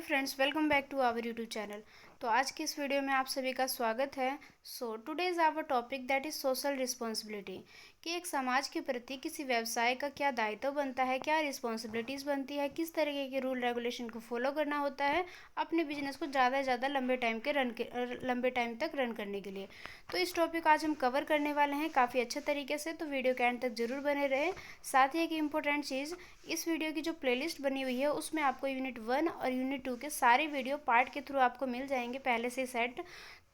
Friends, welcome back to our YouTube channel. तो आज की इस वीडियो में आप सभी का स्वागत है। Today is our topic that is social responsibility, कि एक समाज के प्रति किसी व्यवसाय का क्या दायित्व बनता है, क्या रिस्पॉन्सिबिलिटीज़ बनती है, किस तरीके के रूल रेगुलेशन को फॉलो करना होता है अपने बिजनेस को ज़्यादा से ज़्यादा लंबे टाइम तक रन करने के लिए। तो इस टॉपिक आज हम कवर करने वाले हैं काफ़ी अच्छे तरीके से, तो वीडियो के एंड तक ज़रूर बने रहे। साथ ही एक इम्पोर्टेंट चीज़, इस वीडियो की जो प्लेलिस्ट बनी हुई है उसमें आपको यूनिट 1 और यूनिट 2 के सारे वीडियो पार्ट के थ्रू आपको मिल जाएंगे पहले से सेट।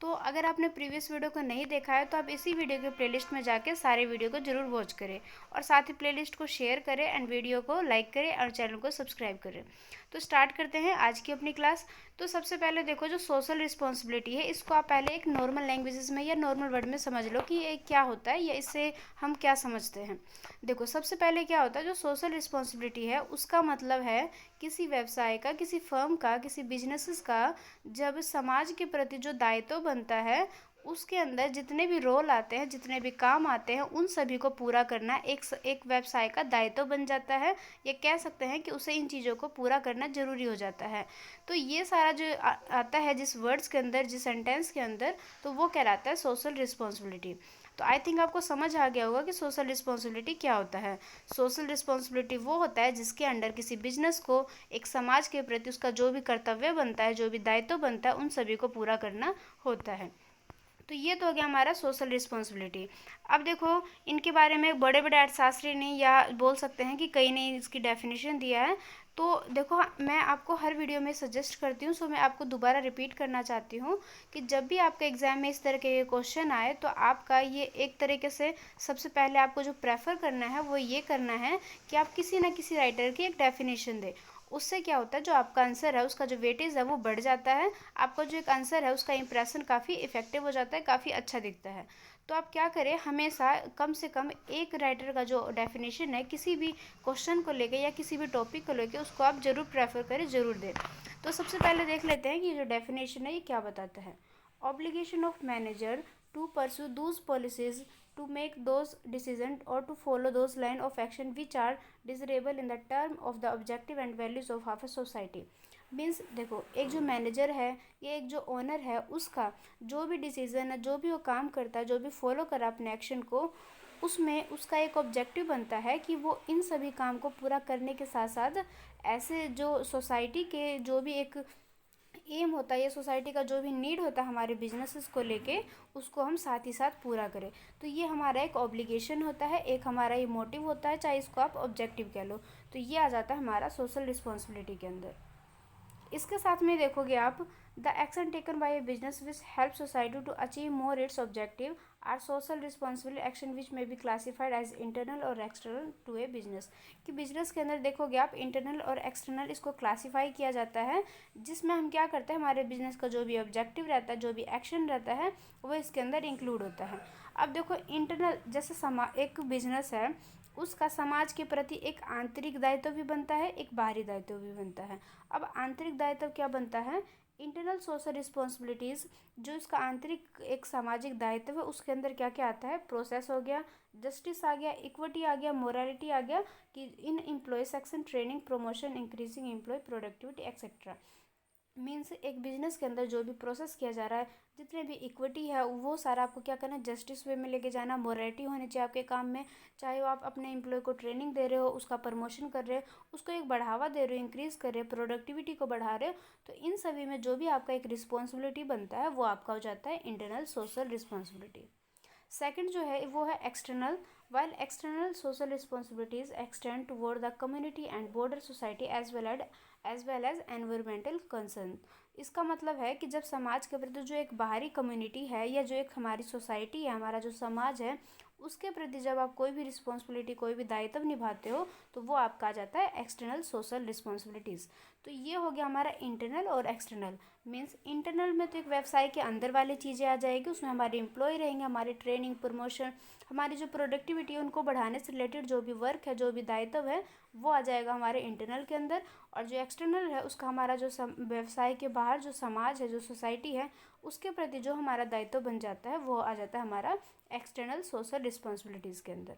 तो अगर आपने प्रीवियस वीडियो को नहीं देखा है तो आप इसी वीडियो के प्लेलिस्ट में जाके सारे वीडियो को जरूर वॉच करें और साथ ही प्लेलिस्ट को शेयर करें एंड वीडियो को लाइक करें और चैनल को सब्सक्राइब करें। तो स्टार्ट करते हैं आज की अपनी क्लास। तो सबसे पहले देखो, जो सोशल रिस्पॉन्सिबिलिटी है इसको आप पहले एक नॉर्मल लैंग्वेजेस में या नॉर्मल वर्ड में समझ लो कि ये क्या होता है या इससे हम क्या समझते हैं। देखो, सबसे पहले क्या होता है, जो सोशल रिस्पॉन्सिबिलिटी है उसका मतलब है किसी व्यवसाय का, किसी फर्म का, किसी बिजनेसेस का जब समाज के प्रति जो दायित्व बनता है उसके अंदर जितने भी रोल आते हैं, जितने भी काम आते हैं, उन सभी को पूरा करना एक व्यवसाय का दायित्व बन जाता है। ये कह सकते हैं कि उसे इन चीज़ों को पूरा करना जरूरी हो जाता है। तो ये सारा जो आता है जिस वर्ड्स के अंदर, जिस सेंटेंस के अंदर, तो वो कहलाता है सोशल रिस्पॉन्सिबिलिटी। तो आई थिंक आपको समझ आ गया होगा कि सोशल रिस्पॉन्सिबिलिटी क्या होता है। सोशल रिस्पॉन्सिबिलिटी वो होता है जिसके अंडर किसी बिजनेस को एक समाज के प्रति उसका जो भी कर्तव्य बनता है, जो भी दायित्व बनता है, उन सभी को पूरा करना होता है। तो ये तो हो गया हमारा सोशल रिस्पॉन्सिबिलिटी। अब देखो, इनके बारे में बड़े बड़े अर्थशास्त्री ने, या बोल सकते हैं कि कई ने इसकी डेफिनेशन दिया है। तो देखो, मैं आपको हर वीडियो में सजेस्ट करती हूँ, सो मैं आपको दोबारा रिपीट करना चाहती हूँ कि जब भी आपके एग्ज़ाम में इस तरह के क्वेश्चन आए तो आपका ये एक तरीके से सबसे पहले आपको जो प्रेफर करना है वो ये करना है कि आप किसी ना किसी राइटर की एक डेफिनेशन दें। उससे क्या होता है, जो आपका आंसर है उसका जो वेटेज है वो बढ़ जाता है। आपका जो एक आंसर है उसका इंप्रेशन काफ़ी इफेक्टिव हो जाता है, काफ़ी अच्छा दिखता है। तो आप क्या करें, हमेशा कम से कम एक राइटर का जो डेफिनेशन है किसी भी क्वेश्चन को लेके या किसी भी टॉपिक को लेके, उसको आप जरूर प्रेफर करें, जरूर दें। तो सबसे पहले देख लेते हैं कि ये जो डेफिनेशन है ये क्या बताता है। Obligation of manager to pursue those policies, to make those decisions or to follow those line of action which are desirable in the term of the objective and values of half a society। Means देखो, एक जो manager है या एक जो owner है, उसका जो भी डिसीजन है, जो भी वो काम करता है, जो भी फॉलो करा अपने एक्शन को, उसमें उसका एक ऑब्जेक्टिव बनता है कि वो इन सभी काम को पूरा करने के साथ साथ ऐसे जो सोसाइटी के जो भी एक एम होता है या सोसाइटी का जो भी नीड होता है हमारे बिजनेसेस को लेके, उसको हम साथ ही साथ पूरा करें। तो ये हमारा एक ऑब्लिगेशन होता है, एक हमारा ये मोटिव होता है, चाहे इसको आप ऑब्जेक्टिव कह लो। तो ये आ जाता है हमारा सोशल रिस्पॉन्सिबिलिटी के अंदर। इसके साथ में देखोगे आप, the action taken by a business which help society to achieve more its objective are social responsible action which may be classified as internal और एक्सटर्नल टू ए बिजनेस। कि बिजनेस के अंदर देखोगे आप, इंटरनल और एक्सटर्नल इसको classify किया जाता है, जिसमें हम क्या करते हैं, हमारे बिजनेस का जो भी ऑब्जेक्टिव रहता है, जो भी एक्शन रहता है, वो इसके अंदर इंक्लूड होता है। अब देखो, इंटरनल जैसे एक बिजनेस है, उसका समाज के प्रति एक आंतरिक दायित्व भी बनता है, एक बाहरी दायित्व भी बनता है। अब आंतरिक दायित्व क्या बनता है, इंटरनल सोशल रिस्पॉन्सिबिलिटीज़, जो इसका आंतरिक एक सामाजिक दायित्व है, उसके अंदर क्या क्या आता है, प्रोसेस हो गया, जस्टिस आ गया, इक्विटी आ गया, मोरालिटी आ गया, कि in employee section, training, promotion, increasing employee productivity etcetera. Means एक बिजनेस के अंदर जो भी प्रोसेस किया जा रहा है, जितने भी इक्विटी है, वो सारा आपको क्या करना है, जस्टिस वे में लेके जाना, मोरालिटी होनी चाहिए आपके काम में। चाहे वो आप अपने एम्प्लॉय को ट्रेनिंग दे रहे हो, उसका प्रमोशन कर रहे हो, उसको एक बढ़ावा दे रहे हो, इंक्रीज़ कर रहे हो, प्रोडक्टिविटी को बढ़ा रहे हो, तो इन सभी में जो भी आपका एक रिस्पॉन्सिबिलिटी बनता है वो आपका हो जाता है इंटरनल सोशल रिस्पॉन्सिबिलिटी। सेकंड जो है वो है external. While external social responsibilities extend toward the community and border society as well as environmental concern. इसका मतलब है कि जब समाज के प्रति जो एक बाहरी कम्युनिटी है या जो एक हमारी सोसाइटी है, हमारा जो समाज है, उसके प्रति जब आप कोई भी रिस्पॉन्सिबिलिटी, कोई भी दायित्व निभाते हो, तो वो आपका आ जाता है एक्सटर्नल सोशल रिस्पॉन्सिबिलिटीज़। तो ये हो गया हमारा इंटरनल और एक्सटर्नल। मीन्स इंटरनल में तो एक व्यवसाय के अंदर वाली चीज़ें आ जाएगी, उसमें हमारे एम्प्लॉय रहेंगे, हमारी ट्रेनिंग, प्रमोशन, हमारी जो प्रोडक्टिविटी है उनको बढ़ाने से रिलेटेड जो भी वर्क है, जो भी दायित्व है, वो आ जाएगा हमारे इंटरनल के अंदर। और जो एक्सटर्नल है उसका हमारा जो व्यवसाय के बाहर जो समाज है, जो सोसाइटी है, उसके प्रति जो हमारा दायित्व बन जाता है, वो आ जाता है हमारा एक्सटर्नल सोशल रिस्पॉन्सिबिलिटीज़ के अंदर।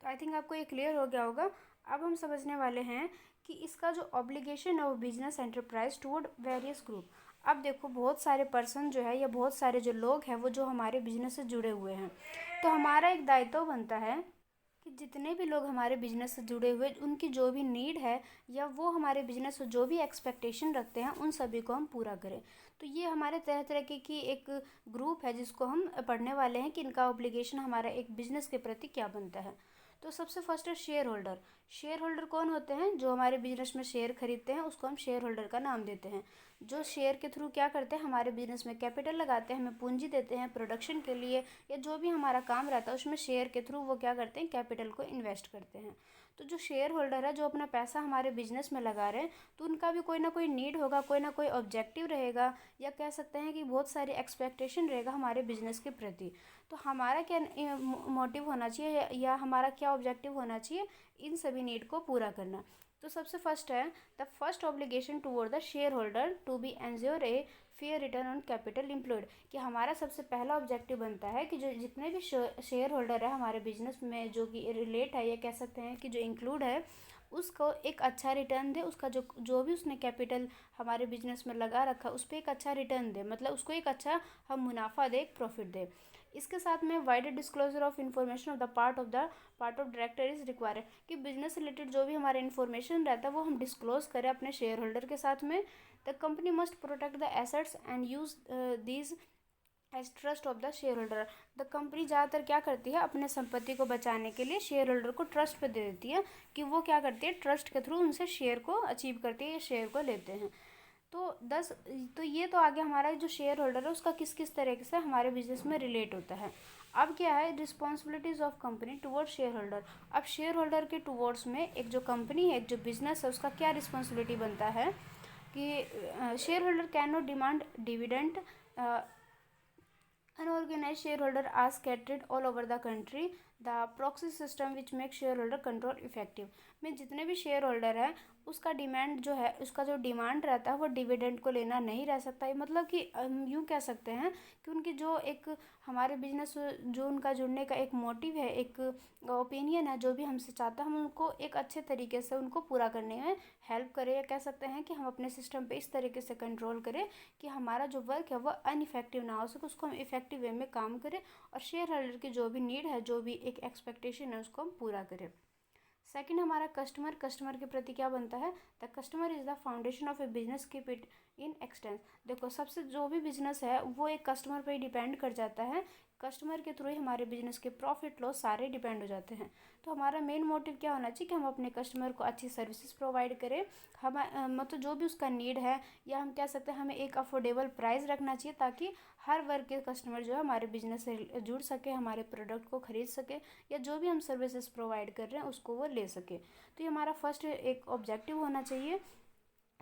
तो आई थिंक आपको ये क्लियर हो गया होगा। अब हम समझने वाले हैं कि इसका जो ऑब्लिगेशन है वो business enterprise toward various group. अब देखो बहुत सारे पर्सन जो है या बहुत सारे जो लोग हैं वो जो हमारे बिजनेस से जुड़े हुए हैं, तो हमारा एक दायित्व बनता है कि जितने भी लोग हमारे बिजनेस से जुड़े हुए उनकी जो भी नीड है या वो हमारे बिजनेस से जो भी एक्सपेक्टेशन रखते हैं उन सभी को हम पूरा करें। तो ये हमारे तरह तरह की एक ग्रुप है जिसको हम पढ़ने वाले हैं कि इनका ऑब्लिगेशन हमारा एक बिजनेस के प्रति क्या बनता है। तो सबसे फर्स्ट है शेयर होल्डर। शेयर होल्डर कौन होते हैं? जो हमारे बिजनेस में शेयर खरीदते हैं उसको हम शेयर होल्डर का नाम देते हैं। जो शेयर के थ्रू क्या करते हैं, हमारे बिजनेस में कैपिटल लगाते हैं, हमें पूंजी देते हैं प्रोडक्शन के लिए या जो भी हमारा काम रहता है उसमें शेयर के थ्रू वो क्या करते हैं, कैपिटल को इन्वेस्ट करते हैं। तो जो शेयर होल्डर है जो अपना पैसा हमारे बिजनेस में लगा रहे हैं तो उनका भी कोई ना कोई नीड होगा, कोई ना कोई ऑब्जेक्टिव रहेगा या कह सकते हैं कि बहुत सारी एक्सपेक्टेशन रहेगा हमारे बिजनेस के प्रति। तो हमारा क्या मोटिव होना चाहिए या हमारा क्या ऑब्जेक्टिव होना चाहिए, इन सभी नीड को पूरा करना। तो सबसे फर्स्ट है the first obligation toward the shareholder to be ensure a fair return on capital employed. कि हमारा सबसे पहला ऑब्जेक्टिव बनता है कि जो जितने भी शेयर होल्डर है हमारे बिजनेस में जो कि रिलेट है या कह सकते हैं कि जो इंक्लूड है उसको एक अच्छा रिटर्न दे, उसका जो जो भी उसने कैपिटल हमारे बिजनेस में लगा रखा उस पर एक अच्छा रिटर्न दे, मतलब उसको एक अच्छा हम मुनाफा दे, एक प्रॉफिट दे। इसके साथ में wider disclosure of information of the part of director is required. कि बिजनेस रिलेटेड जो भी हमारा इन्फॉर्मेशन रहता है वो हम डिस्क्लोज करें अपने शेयर होल्डर के साथ में। The company must protect the assets and use these as trust of the shareholder. The company ज़्यादातर क्या करती है, अपने संपत्ति को बचाने के लिए शेयर होल्डर को ट्रस्ट पे दे देती है कि वो क्या करती है, ट्रस्ट के थ्रू उनसे शेयर को अचीव करती है या शेयर को लेते हैं। तो ये तो आगे हमारा जो शेयर होल्डर है उसका किस किस तरीके से हमारे बिजनेस में रिलेट होता है। अब क्या है, responsibilities of company towards share holder. अब शेयर होल्डर के टुवर्ड्स में एक जो कंपनी है, एक जो बिजनेस है उसका क्या रिस्पॉन्सिबिलिटी बनता है कि share holder can not demand dividend. Unorganized shareholder are scattered all over the country. The proxy system which makes shareholder control effective। में जितने भी शेयर होल्डर है उसका डिमांड जो है, उसका जो डिमांड रहता है वो डिविडेंड को लेना नहीं रह सकता है। मतलब कि यूँ कह सकते हैं कि उनकी जो एक हमारे बिजनेस जो उनका जुड़ने का एक मोटिव है, एक ओपिनियन है, जो भी हमसे चाहता है हम उनको एक अच्छे तरीके से उनको पूरा करने में हेल्प करें, या कह सकते हैं कि हम अपने सिस्टम पे इस तरीके से कंट्रोल करें कि हमारा जो वर्क है वो अनइफेक्टिव ना हो सके, उसको हम इफेक्टिव वे में काम करें और शेयर होल्डर की जो भी नीड है, जो भी एक एक्सपेक्टेशन है उसको हम पूरा करें। सेकंड हमारा कस्टमर के प्रति क्या बनता है, the customer is the foundation of a business, keep it in expanse. देखो सबसे जो भी बिजनेस है वो एक कस्टमर पर ही डिपेंड कर जाता है। कस्टमर के थ्रू ही हमारे बिजनेस के प्रॉफिट लॉस सारे डिपेंड हो जाते हैं। तो हमारा मेन मोटिव क्या होना चाहिए कि हम अपने कस्टमर को अच्छी सर्विसेज प्रोवाइड करें। हम मतलब जो भी उसका नीड है या हम कह सकते हैं हमें एक अफोर्डेबल प्राइस रखना चाहिए ताकि हर वर्ग के कस्टमर जो है हमारे बिजनेस से जुड़ सके, हमारे प्रोडक्ट को खरीद सके या जो भी हम सर्विसेज प्रोवाइड कर रहे हैं उसको वो ले सके। तो ये हमारा फर्स्ट एक ऑब्जेक्टिव होना चाहिए।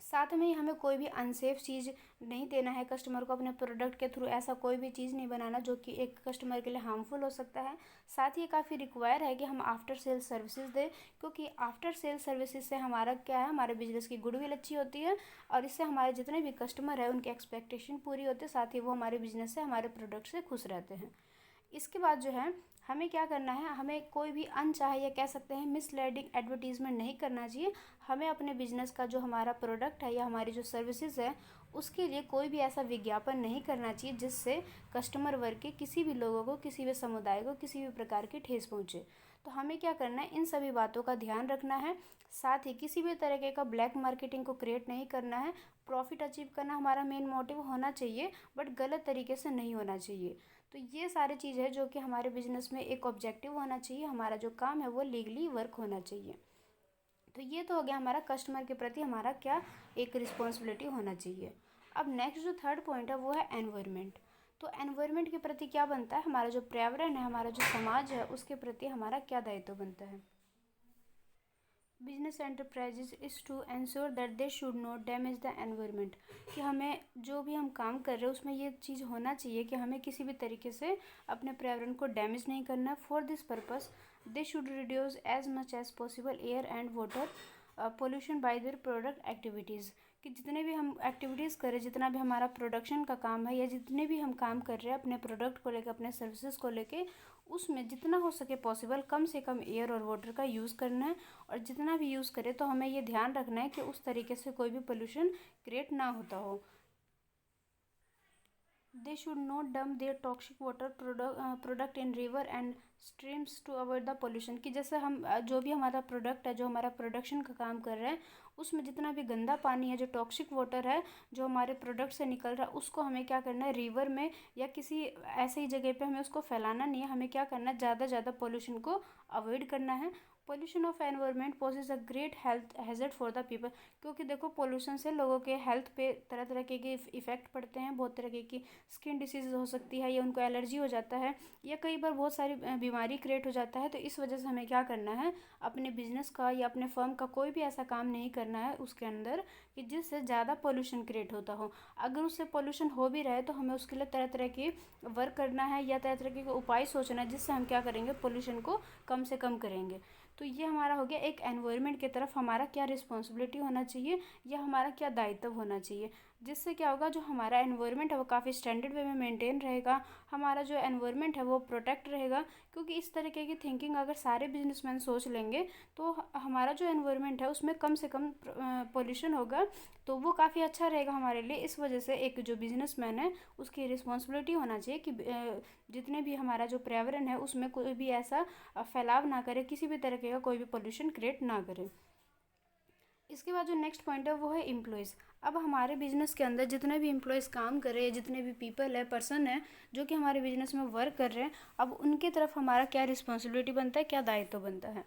साथ में ही हमें कोई भी अनसेफ चीज़ नहीं देना है कस्टमर को, अपने प्रोडक्ट के थ्रू ऐसा कोई भी चीज़ नहीं बनाना जो कि एक कस्टमर के लिए हार्मफुल हो सकता है। साथ ही काफ़ी रिक्वायर है कि हम आफ्टर सेल सर्विसेज दें, क्योंकि आफ्टर सेल सर्विसेज से हमारा क्या है, हमारे बिजनेस की गुडविल अच्छी होती है और इससे हमारे जितने भी कस्टमर है उनकी एक्सपेक्टेशन पूरी होती है, साथ ही वो हमारे बिजनेस से, हमारे प्रोडक्ट से खुश रहते हैं। इसके बाद जो है हमें क्या करना है, हमें कोई भी अनचाहे या कह सकते हैं मिसलीडिंग एडवर्टीज़मेंट नहीं करना चाहिए। हमें अपने बिजनेस का जो हमारा प्रोडक्ट है या हमारी जो सर्विसेज है उसके लिए कोई भी ऐसा विज्ञापन नहीं करना चाहिए जिससे कस्टमर वर्ग के किसी भी लोगों को, किसी भी समुदाय को किसी भी प्रकार की ठेस पहुँचे। तो हमें क्या करना है, इन सभी बातों का ध्यान रखना है। साथ ही किसी भी तरीके का ब्लैक मार्केटिंग को क्रिएट नहीं करना है। प्रॉफिट अचीव करना हमारा मेन मोटिव होना चाहिए बट गलत तरीके से नहीं होना चाहिए। तो ये सारी चीज़ है जो कि हमारे बिजनेस में एक ऑब्जेक्टिव होना चाहिए, हमारा जो काम है वो लीगली वर्क होना चाहिए। तो ये तो हो गया हमारा कस्टमर के प्रति हमारा क्या एक रिस्पॉन्सिबिलिटी होना चाहिए। अब नेक्स्ट जो थर्ड पॉइंट है वो है एनवायरनमेंट। तो एनवायरनमेंट के प्रति क्या बनता है, हमारा जो पर्यावरण है, हमारा जो समाज है उसके प्रति हमारा क्या दायित्व बनता है। Business enterprises is to ensure that they should not damage the environment. कि हमें जो भी हम काम कर रहे हैं उसमें ये चीज़ होना चाहिए कि हमें किसी भी तरीके से अपने पर्यावरण को डैमेज नहीं करना। For this purpose they should reduce as much as possible air and water pollution by their product activities, कि जितने भी हम एक्टिविटीज़ करें, जितना भी हमारा प्रोडक्शन का काम है या जितने भी हम काम कर रहे हैं अपने प्रोडक्ट को लेकर, अपने सर्विसेज को लेके, उसमें जितना हो सके पॉसिबल कम से कम एयर और वाटर का यूज़ करना है। और जितना भी यूज़ करें तो हमें ये ध्यान रखना है कि उस तरीके से कोई भी पोल्यूशन क्रिएट ना होता हो। They should not dump their toxic water product in river and streams to avoid the pollution, कि जैसे हम जो भी हमारा प्रोडक्ट है, जो हमारा प्रोडक्शन का काम कर रहे हैं, उसमें जितना भी गंदा पानी है, जो टॉक्सिक वाटर है जो हमारे प्रोडक्ट से निकल रहा है, उसको हमें क्या करना है, रिवर में या किसी ऐसे ही जगह पे हमें उसको फैलाना नहीं है। हमें क्या करना है, ज़्यादा ज़्यादा पोल्यूशन को अवॉइड करना है। Pollution of environment possess a great health hazard for the people, क्योंकि देखो पोल्यूशन से लोगों के हेल्थ पे तरह तरह के इफ़ेक्ट पड़ते हैं। बहुत तरह की स्किन डिसीज़ हो सकती है, या उनको एलर्जी हो जाता है, या कई बार बहुत सारी बीमारी क्रिएट हो जाता है। तो इस वजह से हमें क्या करना है, अपने बिजनेस का या अपने फर्म का कोई भी ऐसा काम नहीं करना है उसके अंदर कि जिससे ज़्यादा पोल्यूशन क्रिएट होता हो। अगर उससे पोल्यूशन हो भी रहा है तो हमें उसके लिए तरह तरह की वर्क करना है या तरह तरह के उपाय सोचना है, जिससे हम क्या करेंगे, पोल्यूशन को कम से कम करेंगे। तो ये हमारा हो गया एक एनवायरनमेंट की तरफ हमारा क्या रिस्पॉन्सिबिलिटी होना चाहिए या हमारा क्या दायित्व होना चाहिए, जिससे क्या होगा, जो हमारा एनवायरनमेंट है वो काफ़ी स्टैंडर्ड वे में मेंटेन रहेगा, हमारा जो एनवायरनमेंट है वो प्रोटेक्ट रहेगा। क्योंकि इस तरीके की थिंकिंग अगर सारे बिजनेसमैन सोच लेंगे तो हमारा जो एनवायरनमेंट है उसमें कम से कम पोल्यूशन होगा, तो वो काफ़ी अच्छा रहेगा हमारे लिए। इस वजह से एक जो बिजनेसमैन है उसकी रिस्पॉन्सिबिलिटी होना चाहिए कि जितने भी हमारा जो पर्यावरण है उसमें कोई भी ऐसा फैलाव ना करे, किसी भी तरीके का कोई भी पोल्यूशन क्रिएट ना करे। इसके बाद जो नेक्स्ट पॉइंट है वो है एम्प्लॉयज़। अब हमारे बिजनेस के अंदर जितने भी एम्प्लॉयज़ काम कर रहे हैं, जितने भी पीपल है, पर्सन है जो कि हमारे बिजनेस में वर्क कर रहे हैं, अब उनके तरफ हमारा क्या रिस्पॉन्सिबिलिटी बनता है, क्या दायित्व बनता है।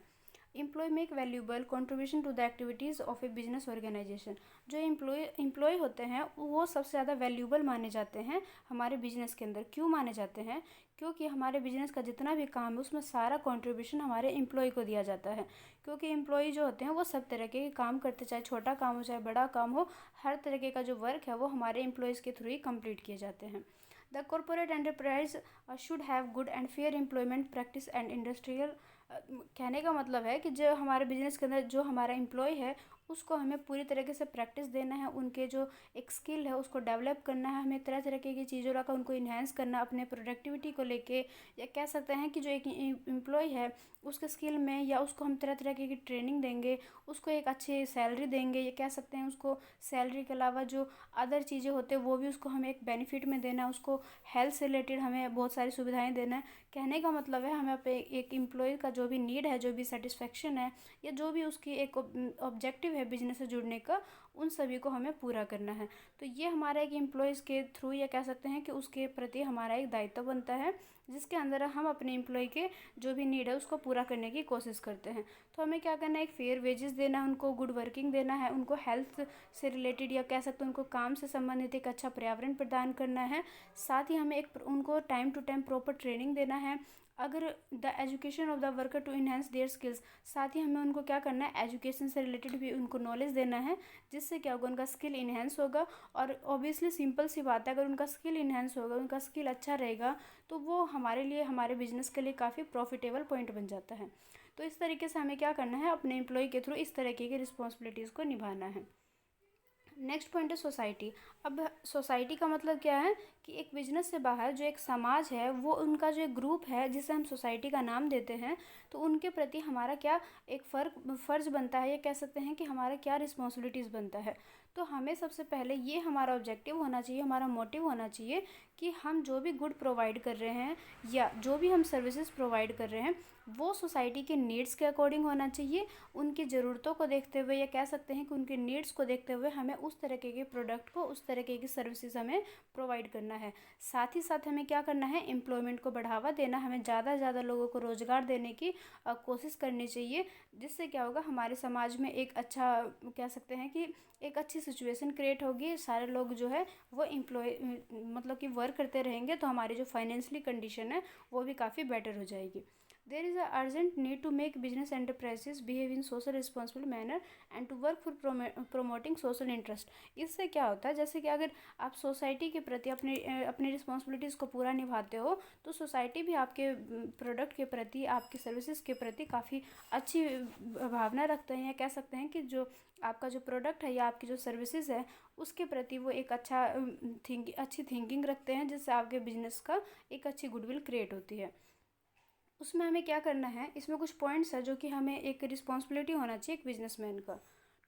Employ make valuable contribution to the activities of a business organization. जो एम्प्लॉय होते हैं वो सबसे ज़्यादा वैल्यूबल माने जाते हैं हमारे बिजनेस के अंदर। क्यों माने जाते हैं, क्योंकि हमारे बिजनेस का जितना भी काम है उसमें सारा कंट्रीब्यूशन हमारे एम्प्लॉय को दिया जाता है। क्योंकि एम्प्लॉय जो होते हैं वो सब तरह के काम करते, चाहे छोटा काम हो चाहे बड़ा काम हो, हर तरीके का जो वर्क है वो हमारे एम्प्लॉयज़ के थ्रू ही कंप्लीट किए जाते हैं। The corporate enterprise should have good and fair employment practice and industrial. कहने का मतलब है कि जो हमारे बिजनेस के अंदर जो हमारा एम्प्लॉय है उसको हमें पूरी तरीके से प्रैक्टिस देना है, उनके जो एक स्किल है उसको डेवलप करना है, हमें तरह तरह की चीज़ों का उनको इन्हेंस करना अपने प्रोडक्टिविटी को लेके, या कह सकते हैं कि जो एक एम्प्लॉय है उसके स्किल में, या उसको हम तरह तरह की ट्रेनिंग देंगे, उसको एक अच्छी सैलरी देंगे, या कह सकते हैं उसको सैलरी के अलावा जो अदर चीज़ें होते हैं वो भी उसको हमें एक बेनिफिट में देना है, उसको हेल्थ से रिलेटेड हमें बहुत सारी सुविधाएं देना है। कहने का मतलब है हमें अपने एक एम्प्लॉय का जो भी नीड है, जो भी सेटिस्फेक्शन है, या जो भी उसकी एक ऑब्जेक्टिव है बिजनेस से जुड़ने का, उन सभी को हमें पूरा करना है। तो ये हमारा एक एम्प्लॉयज़ के थ्रू, या कह सकते हैं कि उसके प्रति हमारा एक दायित्व बनता है, जिसके अंदर हम अपने एम्प्लॉय के जो भी नीड है उसको पूरा करने की कोशिश करते हैं। तो हमें क्या करना है, एक फेयर वेजेस देना है, उनको गुड वर्किंग देना है, उनको हेल्थ से रिलेटेड या कह सकते हैं उनको काम से संबंधित एक अच्छा पर्यावरण प्रदान करना है। साथ ही हमें एक उनको time to time proper training देना है। अगर the education of the worker to enhance their skills, साथ ही हमें उनको क्या करना है, एजुकेशन से रिलेटेड भी उनको नॉलेज देना है, जिससे क्या होगा, उनका स्किल इन्हेंस होगा। और ऑब्वियसली सिंपल सी बात है, अगर उनका स्किल इन्हेंस होगा, उनका स्किल अच्छा रहेगा, तो वो हमारे लिए, हमारे बिजनेस के लिए काफ़ी प्रॉफिटेबल पॉइंट बन जाता है। तो इस तरीके से हमें क्या करना है, अपने एम्प्लॉय के थ्रू इस तरीके की रिस्पॉन्सिबिलिटीज़ को निभाना है। नेक्स्ट पॉइंट है सोसाइटी। अब सोसाइटी का मतलब क्या है कि एक बिजनेस से बाहर जो एक समाज है, वो उनका जो एक ग्रुप है जिसे हम सोसाइटी का नाम देते हैं, तो उनके प्रति हमारा क्या एक फ़र्ज़ बनता है, या कह सकते हैं कि हमारा क्या रिस्पॉन्सिबिलिटीज़ बनता है। तो हमें सबसे पहले ये हमारा ऑब्जेक्टिव होना चाहिए, हमारा मोटिव होना चाहिए कि हम जो भी गुड प्रोवाइड कर रहे हैं या जो भी हम सर्विसेज प्रोवाइड कर रहे हैं वो सोसाइटी के नीड्स के अकॉर्डिंग होना चाहिए। उनकी ज़रूरतों को देखते हुए, या कह सकते हैं कि उनके नीड्स को देखते हुए हमें उस तरीके के प्रोडक्ट को, उस तरीके की सर्विसेज हमें प्रोवाइड करना है। साथ ही साथ हमें क्या करना है, एम्प्लॉयमेंट को बढ़ावा देना, हमें ज़्यादा से ज़्यादा लोगों को रोज़गार देने की कोशिश करनी चाहिए, जिससे क्या होगा, हमारे समाज में एक अच्छा, कह सकते हैं कि एक अच्छी सिचुएशन क्रिएट होगी। सारे लोग जो है वो एम्प्लॉय मतलब कि वर्क करते रहेंगे, तो हमारी जो फाइनेंशियली कंडीशन है वो भी काफ़ी बेटर हो जाएगी। There is a urgent need to make business enterprises behave in social responsible manner and to work for promoting social interest. इससे क्या होता है, जैसे कि अगर आप सोसाइटी के प्रति अपनी रिस्पॉन्सिबिलिटीज़ को पूरा निभाते हो तो सोसाइटी भी आपके प्रोडक्ट के प्रति, आपकी सर्विसेज के प्रति काफ़ी अच्छी भावना रखते हैं, या कह सकते हैं कि जो आपका जो प्रोडक्ट है या आपकी जो सर्विसेज है उसके प्रति वो एक अच्छी थिंकिंग रखते हैं, जिससे आपके बिजनेस का एक अच्छी गुडविल क्रिएट होती है। उसमें हमें क्या करना है, इसमें कुछ पॉइंट्स है जो कि हमें एक रिस्पॉन्सिबिलिटी होना चाहिए एक बिजनेसमैन का।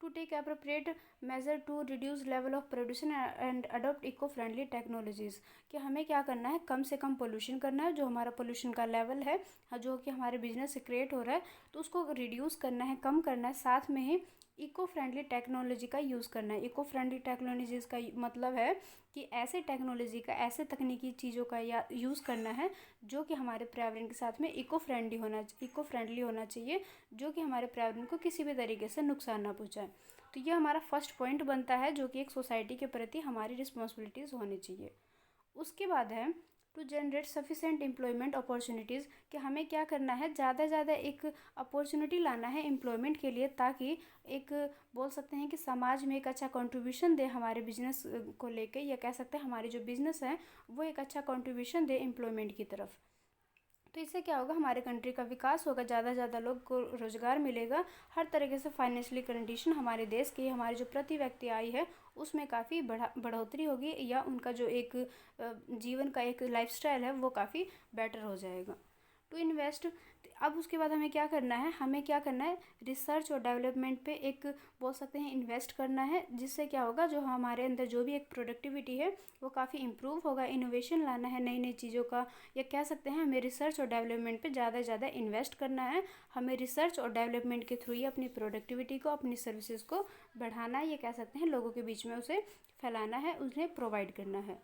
To take appropriate measure to reduce level of production and adopt eco friendly technologies, कि हमें क्या करना है, कम से कम पोल्यूशन करना है, जो हमारा पोल्यूशन का लेवल है जो कि हमारे बिजनेस से क्रिएट हो रहा है तो उसको रिड्यूस करना है, कम करना है। साथ में ही इको फ्रेंडली टेक्नोलॉजी का यूज़ करना है। इको फ्रेंडली टेक्नोलॉजीज़ का मतलब है कि ऐसे टेक्नोलॉजी का, ऐसे तकनीकी चीज़ों का या यूज़ करना है जो कि हमारे पर्यावरण के साथ में इको फ्रेंडली होना चाहिए, जो कि हमारे पर्यावरण को किसी भी तरीके से नुकसान ना पहुँचाए। तो ये हमारा फर्स्ट पॉइंट बनता है जो कि एक सोसाइटी के प्रति हमारी रिस्पॉन्सिबिलिटीज़ होनी चाहिए। उसके बाद है to generate sufficient employment opportunities, कि हमें क्या करना है, ज़्यादा से ज़्यादा एक अपॉर्चुनिटी लाना है एम्प्लॉयमेंट के लिए, ताकि एक बोल सकते हैं कि समाज में एक अच्छा कंट्रीब्यूशन दे हमारे बिजनेस को लेके, या कह सकते हैं हमारी जो बिजनेस है वो एक अच्छा कंट्रीब्यूशन दे एम्प्लॉयमेंट की तरफ। तो इससे क्या होगा, हमारे कंट्री का विकास होगा, ज़्यादा से ज़्यादा लोग को रोज़गार मिलेगा, हर तरीके से फाइनेंशियली कंडीशन हमारे देश की, हमारी जो प्रति व्यक्ति आय है उसमें काफ़ी बढ़ोतरी होगी, या उनका जो एक जीवन का एक लाइफस्टाइल है वो काफ़ी बेटर हो जाएगा। टू इन्वेस्ट, अब उसके बाद हमें क्या करना है, रिसर्च और डेवलपमेंट पे एक बोल सकते हैं इन्वेस्ट करना है, जिससे क्या होगा, जो हमारे अंदर जो भी एक प्रोडक्टिविटी है वो काफ़ी इम्प्रूव होगा। इनोवेशन लाना है नई नई चीज़ों का, या कह सकते हैं हमें रिसर्च और डेवलपमेंट पे ज़्यादा से ज़्यादा इन्वेस्ट करना है। हमें रिसर्च और डेवलपमेंट के थ्रू ही अपनी प्रोडक्टिविटी को, अपनी सर्विसेज को बढ़ाना है, ये कह सकते हैं लोगों के बीच में उसे फैलाना है, उन्हें प्रोवाइड करना है।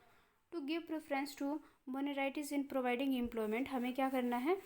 To give preference to minorities in providing employment, हमें क्या करना है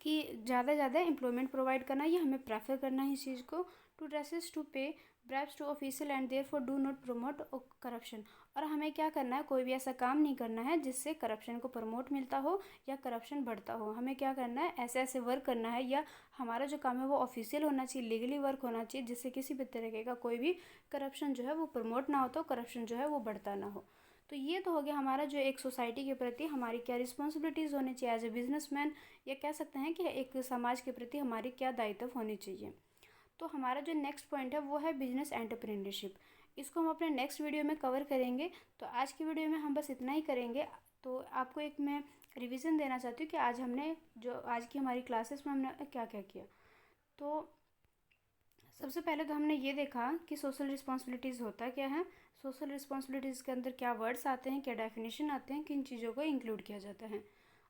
कि ज़्यादा से ज़्यादा एम्प्लॉयमेंट प्रोवाइड करना, ये हमें प्रेफर करना है इस चीज़ को। To resist to pay bribes to official and therefore do not promote corruption, और हमें क्या करना है, कोई भी ऐसा काम नहीं करना है जिससे करप्शन को प्रमोट मिलता हो या करप्शन बढ़ता हो। हमें क्या करना है, ऐसे ऐसे वर्क करना है, या हमारा जो काम है वो ऑफिशियल होना चाहिए, लीगली वर्क होना चाहिए, जिससे किसी भी तरीके का कोई भी करप्शन जो है वो प्रमोट ना हो, तो करप्शन जो है वो बढ़ता ना हो। तो ये तो हो गया हमारा जो एक सोसाइटी के प्रति हमारी क्या रिस्पॉन्सिबिलिटीज़ होनी चाहिए एज ए बिजनेसमैन, या कह सकते हैं कि एक समाज के प्रति हमारी क्या दायित्व होनी चाहिए। तो हमारा जो नेक्स्ट पॉइंट है वो है बिजनेस एंटरप्रेन्योरशिप। इसको हम अपने नेक्स्ट वीडियो में कवर करेंगे। तो आज की वीडियो में हम बस इतना ही करेंगे। तो आपको एक मैं रिवीजन देना चाहती हूँ कि आज की हमारी क्लासेस में हमने क्या क्या किया। तो सबसे पहले तो हमने ये देखा कि सोशल रिस्पॉन्सिबिलिटीज़ होता क्या है, सोशल रिस्पॉन्सिबिलिटीज़ के अंदर क्या वर्ड्स आते हैं, क्या डेफिनेशन आते हैं, किन चीज़ों को इंक्लूड किया जाता है।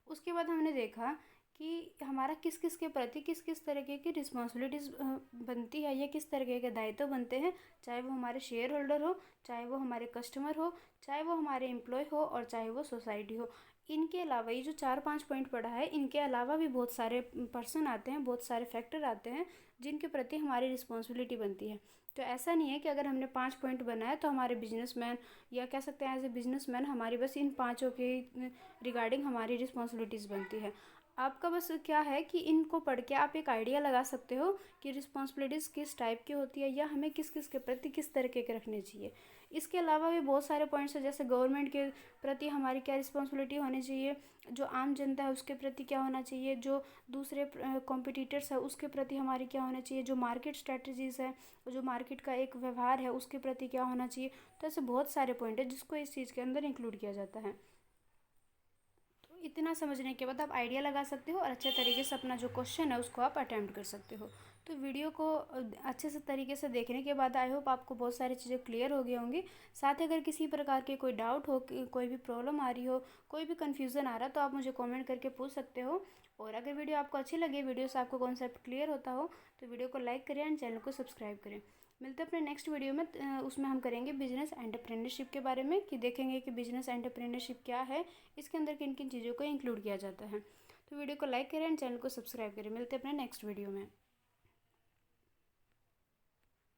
उसके बाद हमने देखा कि हमारा किस किस के प्रति किस किस तरीके की रिस्पॉन्सिबिलिटीज़ बनती है, या किस तरीके के दायित्व बनते हैं, चाहे वो हमारे शेयर होल्डर हो, चाहे वो हमारे कस्टमर हो, चाहे वो हमारे एम्प्लॉय हो, और चाहे वो सोसाइटी हो। इनके अलावा ये जो 4-5 पॉइंट पढ़ा है, इनके अलावा भी बहुत सारे पर्सन आते हैं, बहुत सारे फैक्टर आते हैं जिनके प्रति हमारी रिस्पॉन्सिबिलिटी बनती है। तो ऐसा नहीं है कि अगर हमने 5 पॉइंट बनाया तो हमारे बिजनेसमैन, या कह सकते हैं एज ए बिजनेसमैन हमारी बस इन पाँचों के रिगार्डिंग हमारी रिस्पॉन्सिबिलिटीज़ बनती है। आपका बस क्या है कि इनको पढ़ के आप एक आइडिया लगा सकते हो कि रिस्पॉन्सिबिलिटीज़ किस टाइप की होती है, या हमें किस किस के प्रति किस तरीके के रखने चाहिए। इसके अलावा भी बहुत सारे पॉइंट्स हैं, जैसे गवर्नमेंट के प्रति हमारी क्या रिस्पॉन्सिबिलिटी होनी चाहिए, जो आम जनता है उसके प्रति क्या होना चाहिए, जो दूसरे कॉम्पिटिटर्स है उसके प्रति हमारी क्या होना चाहिए, जो मार्केट स्ट्रेटजीज़ है, जो मार्केट का एक व्यवहार है उसके प्रति क्या होना चाहिए। तो ऐसे बहुत सारे पॉइंट है जिसको इस चीज़ के अंदर इंक्लूड किया जाता है। तो इतना समझने के बाद आप आइडिया लगा सकते हो और अच्छे तरीके से अपना जो क्वेश्चन है उसको आप अटेम्प्ट कर सकते हो। तो वीडियो को अच्छे से तरीके से देखने के बाद आई होप आपको बहुत सारी चीज़ें क्लियर हो गई होंगी। साथ ही अगर किसी प्रकार के कोई डाउट हो, कोई भी प्रॉब्लम आ रही हो, कोई भी कन्फ्यूज़न आ रहा है, तो आप मुझे कमेंट करके पूछ सकते हो। और अगर वीडियो आपको अच्छी लगे, वीडियो से आपको कॉन्सेप्ट क्लियर होता हो, तो वीडियो को लाइक करें एंड चैनल को सब्सक्राइब करें। मिलते हैं अपने नेक्स्ट वीडियो में। उसमें हम करेंगे बिजनेस एंटरप्रेन्योरशिप के बारे में, कि देखेंगे कि बिजनेस एंटरप्रेन्योरशिप क्या है, इसके अंदर किन किन चीज़ों को इंक्लूड किया जाता है। तो वीडियो को लाइक करें एंड चैनल को सब्सक्राइब करें। मिलते हैं अपने नेक्स्ट वीडियो में।